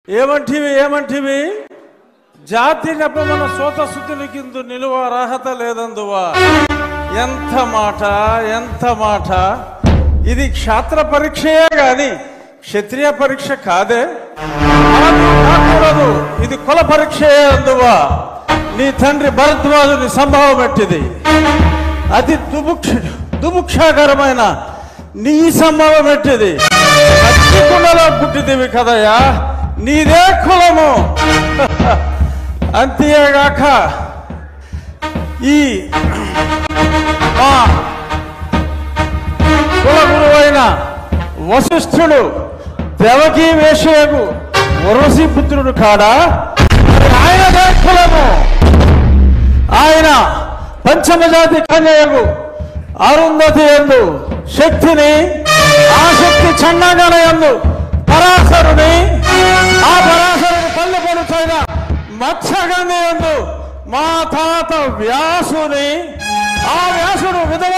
ఏమంటివి జాతి నెపమన సోత శుద్ధులకిందు నిలువ అర్హత లేదందువా. ఎంత మాట ఇది క్షాత్ర పరీక్షయే గాని క్షత్రియ పరీక్ష కాదే. కాకూడదు, ఇది కుల పరీక్షయే అందువా. నీ తండ్రి భరద్వాజుని సంభవం ఎట్టిది, అతి దుముక్షాకరమైన నీ సంభవం ఎట్టిది. కులలో పుట్టిదివి కదయ్యా, నీదే కులము. అంతేగాక ఈ మా కుల గురువైన వశిష్ఠుడు దేవకీ వేషయగు వరసి పుత్రుడు కాడా, ఆయనదే కులము. ఆయన పంచమజాతి కన్యయగు అరుంధతి యందు శక్తిని, ఆ శక్తి చండాగణ యందు పరాశరుని, ఆ పరాశరుని పల్లె పడుతైన మత్స్యగంధ యందు మా తాత వ్యాసుని, ఆ వ్యాసుడు విధవ